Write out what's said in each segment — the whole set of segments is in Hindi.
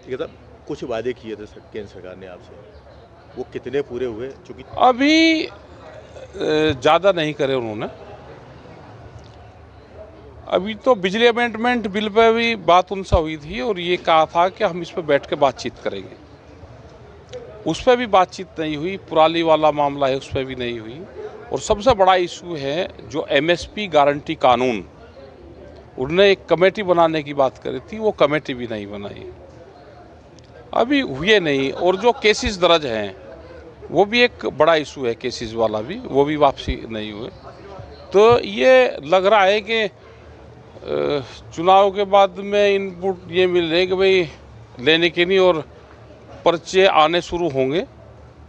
ठीक है साहब, कुछ वादे किए थे केंद्र सरकार ने आपसे, वो कितने पूरे हुए? चूंकि अभी ज़्यादा नहीं करे उन्होंने। अभी तो बिजली अमेंडमेंट बिल पे भी बात उनसे हुई थी और ये कहा था कि हम इस पर बैठ के बातचीत करेंगे। उस पर भी बातचीत नहीं हुई। पुराली वाला मामला है, उस पर भी नहीं हुई। और सबसे बड़ा इशू है जो एमएसपी गारंटी कानून, उन्होंने एक कमेटी बनाने की बात करी थी, वो कमेटी भी नहीं बनाई, अभी हुए नहीं। और जो केसेस दर्ज हैं वो भी एक बड़ा इशू है, केसेस वाला भी, वो भी वापसी नहीं हुए। तो ये लग रहा है कि चुनाव के बाद में इनपुट ये मिल रहे कि भाई लेने के नहीं, और पर्चे आने शुरू होंगे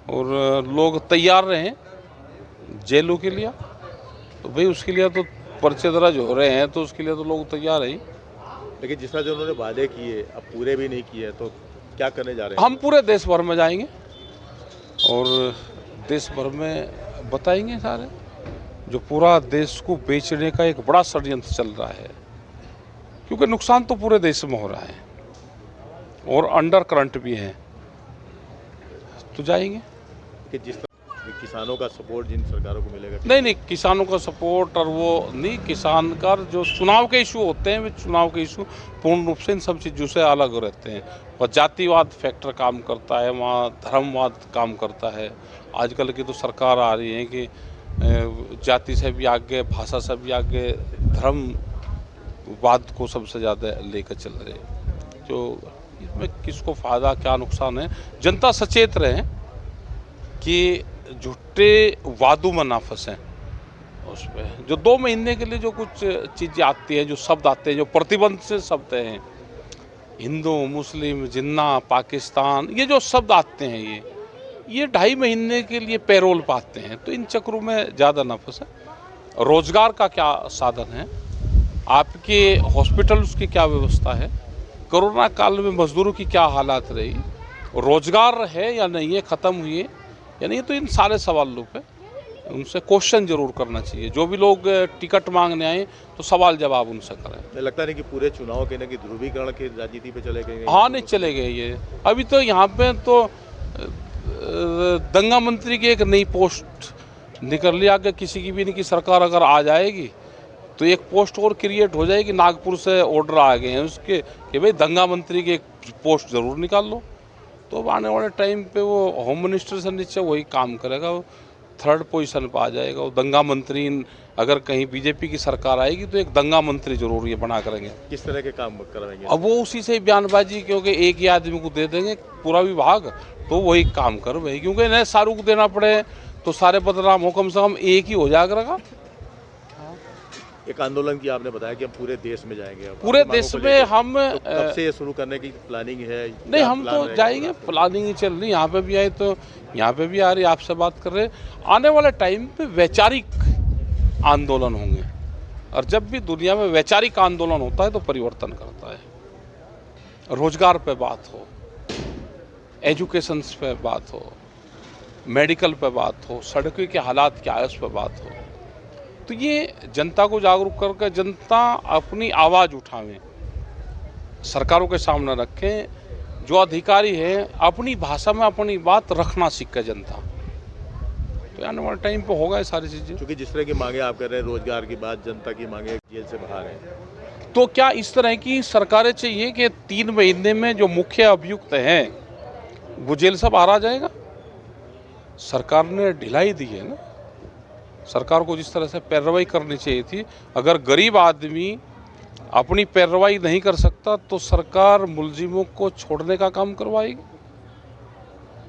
और लोग तैयार रहें जेलों के लिए। तो भाई उसके लिए तो पर्चे दर्ज हो रहे हैं, तो उसके लिए तो लोग तैयार हैं। लेकिन जिस तरह जो उन्होंने वादे किए अब पूरे भी नहीं किए, तो क्या करने जा रहे हैं? हम पूरे देश भर में जाएंगे और देश भर में बताएंगे सारे। जो पूरा देश को बेचने का एक बड़ा षड्यंत्र चल रहा है, क्योंकि नुकसान तो पूरे देश में हो रहा है और अंडर करंट भी है, तो जाएंगे। कि जिस तरह किसानों का सपोर्ट जिन सरकारों को मिलेगा, नहीं, किसानों का सपोर्ट और वो नहीं, किसान का जो चुनाव के इशू होते हैं, वे चुनाव के इशू पूर्ण रूप से इन सब चीज़ों से अलग रहते हैं। और जातिवाद फैक्टर काम करता है, वहाँ धर्मवाद काम करता है। आजकल की तो सरकार आ रही है कि जाति से भी आगे, भाषा से भी आगे, धर्मवाद को सबसे ज़्यादा लेकर चल रहे हैं। जो इसमें किसको फ़ायदा क्या नुकसान है, जनता सचेत रहे कि झूठे वादों में ना फंसें। उस पर जो 2 महीने के लिए जो कुछ चीज़ें आती हैं, जो शब्द आते हैं, जो प्रतिबंध से शब्द हैं, हिंदू, मुस्लिम, जिन्ना, पाकिस्तान, ये जो शब्द आते हैं, ये 2.5 महीने के लिए पैरोल पाते हैं। तो इन चक्रों में ज़्यादा ना फंसें। रोजगार का क्या साधन है, आपके हॉस्पिटल्स की क्या व्यवस्था है, कोरोना काल में मजदूरों की क्या हालात रही, रोजगार है या नहीं है, ख़त्म हुई है या नहीं। तो इन सारे सवालों पे उनसे क्वेश्चन जरूर करना चाहिए। जो भी लोग टिकट मांगने आए तो सवाल जवाब उनसे करें। लगता नहीं कि पूरे चुनाव के ना कि ध्रुवीकरण की राजनीति पे चले गए? हाँ, नहीं चले गए ये। अभी तो यहाँ पे तो दंगा मंत्री की एक नई पोस्ट निकल ली। आगे किसी की भी नहीं, कि सरकार अगर आ जाएगी तो एक पोस्ट और क्रिएट हो जाएगी। नागपुर से ऑर्डर आ गए हैं उसके कि भाई दंगा मंत्री की एक पोस्ट ज़रूर निकाल लो। तो आने वाले टाइम पे वो होम मिनिस्टर से नीचे वही काम करेगा, वो 3rd पोजीशन पर आ जाएगा। वो दंगा मंत्री, अगर कहीं बीजेपी की सरकार आएगी तो एक दंगा मंत्री जरूर ये बना करेंगे। किस तरह के काम करवाएंगे? अब वो उसी से बयानबाजी, क्योंकि एक ही आदमी को दे देंगे पूरा विभाग, तो वही काम कर भाई। क्योंकि इन्हें सारों को देना पड़े तो सारे बदनाम हो, कम से कम एक ही हो जाएगा। एक आंदोलन की आपने बताया कि हम पूरे देश में जाएंगे। पूरे देश में हम तो कब से ये शुरू करने की प्लानिंग है? नहीं, हम तो जाएंगे, प्लानिंग ही चल रही। यहाँ पे भी आए तो यहाँ पे भी आ रही, आपसे बात कर रहे। आने वाले टाइम पे वैचारिक आंदोलन होंगे, और जब भी दुनिया में वैचारिक आंदोलन होता है तो परिवर्तन करता है। रोजगार पे बात हो, एजुकेशन पे बात हो, मेडिकल पे बात हो, सड़कों के हालात क्या है उस पर बात हो, तो ये जनता को जागरूक करके जनता अपनी आवाज़ उठावें, सरकारों के सामने रखें। जो अधिकारी है अपनी भाषा में अपनी बात रखना सीखे जनता। तो आने वाले टाइम पे होगा ये सारी चीज़ें। क्योंकि जिस तरह की मांगे आप कर रहे हैं, रोजगार की बात, जनता की मांगे जेल से बाहर है, तो क्या इस तरह की सरकारें चाहिए कि 3 महीने में जो मुख्य अभियुक्त हैं वो जेल से बाहर आ जाएगा? सरकार ने ढिलाई दी है ना। सरकार को जिस तरह से पैरवाई करनी चाहिए थी, अगर गरीब आदमी अपनी पैरवाई नहीं कर सकता तो सरकार मुलजिमों को छोड़ने का काम करवाएगी।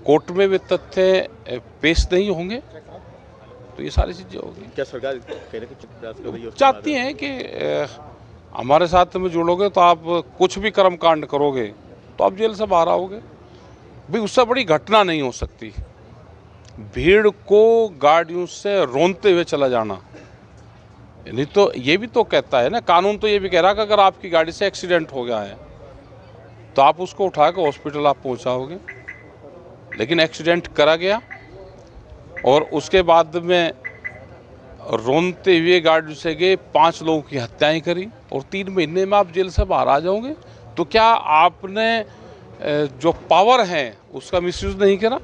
कोर्ट में वे तथ्य पेश नहीं होंगे तो ये सारी चीज़ें होगी। क्या सरकार कहने की प्रयास कर रही है? चाहती हैं कि हमारे साथ में जुड़ोगे तो आप कुछ भी कर्मकांड करोगे तो आप जेल से बाहर आओगे। भाई उससे बड़ी घटना नहीं हो सकती भीड़ को गाड़ियों से रोनते हुए चला जाना। नहीं तो ये भी तो कहता है ना कानून, तो ये भी कह रहा है कि अगर आपकी गाड़ी से एक्सीडेंट हो गया है तो आप उसको उठा कर हॉस्पिटल आप पहुंचाओगे। लेकिन एक्सीडेंट करा गया और उसके बाद में रोनते हुए गाड़ी से गए, 5 लोगों की हत्याएं करी और 3 महीने में आप जेल से बाहर आ जाओगे। तो क्या आपने जो पावर है उसका मिसयूज नहीं करा,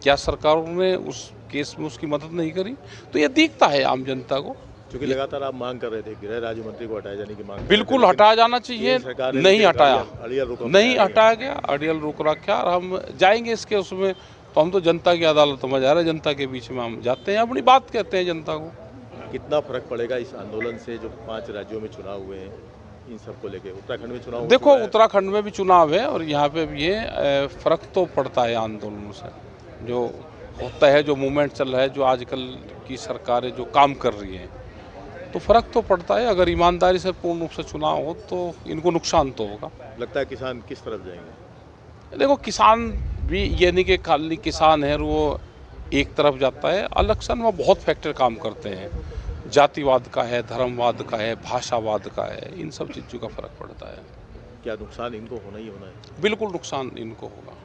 क्या सरकारों ने उस केस में उसकी मदद नहीं करी, तो ये दिखता है आम जनता को। क्योंकि लगातार आप मांग कर रहे थे गृह राज्य मंत्री को हटाए जाने की मांग कर रहे थे, बिल्कुल लेकिन हटाया जाना चाहिए, ये सरकार ने नहीं इसे हटाया, अड़ियल रुख नहीं अपनाया हटाया गया, अड़ियल रुक रखा। और हम जाएंगे इसके उसमें, तो हम तो जनता की अदालत में जा रहे हैं, जनता के बीच में हम जाते हैं, अपनी बात कहते हैं जनता को। कितना फर्क पड़ेगा इस आंदोलन से जो 5 राज्यों में चुनाव हुए हैं, इन सबको लेके? उत्तराखंड में चुनाव हो देखो, चुका है। उत्तराखंड में भी चुनाव है और यहाँ पे भी ये फर्क तो पड़ता है आंदोलनों से, जो होता है, जो मूवमेंट चल रहा है, जो आजकल की सरकारें जो काम कर रही हैं, तो फर्क तो पड़ता है। अगर ईमानदारी से पूर्ण रूप से चुनाव हो तो इनको नुकसान तो होगा। लगता है किसान किस तरफ जाएंगे? देखो, किसान भी ये नहीं कि खाली किसान है और वो एक तरफ जाता है। इलेक्शन में बहुत फैक्टर काम करते हैं, जातिवाद का है, धर्मवाद का है, भाषावाद का है, इन सब चीज़ों का फर्क पड़ता है। क्या नुकसान इनको होना ही होना है? बिल्कुल नुकसान इनको होगा।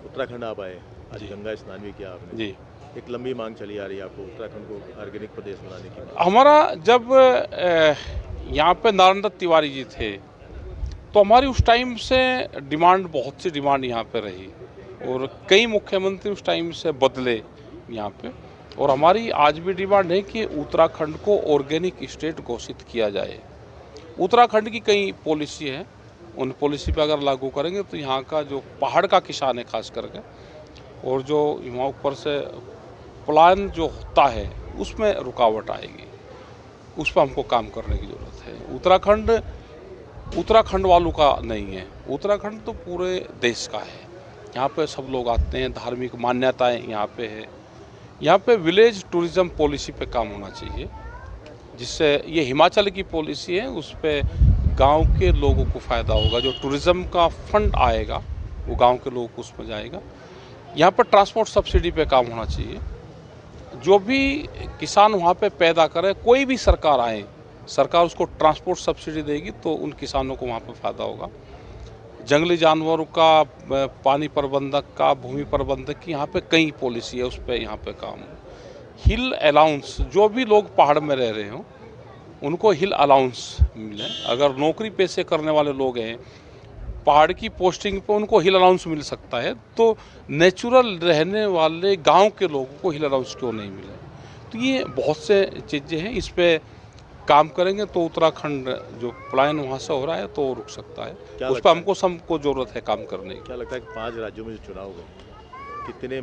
उत्तराखंड आप आए, आज जी। गंगा स्नान भी किया आपने। जी, एक लंबी मांग चली आ रही है आपको उत्तराखंड को ऑर्गेनिक प्रदेश बनाने की मांग। हमारा जब यहाँ पे नारायण दत्त तिवारी जी थे, तो हमारी उस टाइम से डिमांड, बहुत सी डिमांड यहाँ पे रही और कई मुख्यमंत्री उस टाइम से बदले यहाँ पे। और हमारी आज भी डिमांड है कि उत्तराखंड को ऑर्गेनिक स्टेट घोषित किया जाए। उत्तराखंड की कई पॉलिसी है, उन पॉलिसी पे अगर लागू करेंगे तो यहाँ का जो पहाड़ का किसान है खास करके, और जो यहाँ ऊपर से प्लान जो होता है उसमें रुकावट आएगी, उस पर हमको काम करने की ज़रूरत है। उत्तराखंड वालों का नहीं है, उत्तराखंड तो पूरे देश का है। यहाँ पे सब लोग आते हैं, धार्मिक मान्यताएं यहाँ पे है। यहाँ पे विलेज टूरिज्म पॉलिसी पे काम होना चाहिए, जिससे ये हिमाचल की पॉलिसी है, उस पे गांव के लोगों को फ़ायदा होगा। जो टूरिज्म का फंड आएगा वो गांव के लोगों को उसमें जाएगा। यहाँ पर ट्रांसपोर्ट सब्सिडी पे काम होना चाहिए। जो भी किसान वहाँ पे पैदा करे, कोई भी सरकार आए, सरकार उसको ट्रांसपोर्ट सब्सिडी देगी तो उन किसानों को वहाँ पे फ़ायदा होगा। जंगली जानवरों का, पानी प्रबंधक का, भूमि प्रबंधक की यहाँ पे कई पॉलिसी है, उस पर यहाँ पे काम हो। हिल अलाउंस, जो भी लोग पहाड़ में रह रहे हों उनको हिल अलाउंस मिले। अगर नौकरी पेशे करने वाले लोग हैं, पहाड़ की पोस्टिंग पे उनको हिल अलाउंस मिल सकता है, तो नेचुरल रहने वाले गांव के लोगों को हिल अलाउंस क्यों नहीं मिले? तो ये बहुत से चीज़ें हैं, इस पे काम करेंगे तो उत्तराखंड जो पलायन वहाँ से हो रहा है तो रुक सकता है। उस पर हमको सबको ज़रूरत है काम करने की। क्या लगता है कि 5 राज्यों में जो चुनाव हुए, कितने में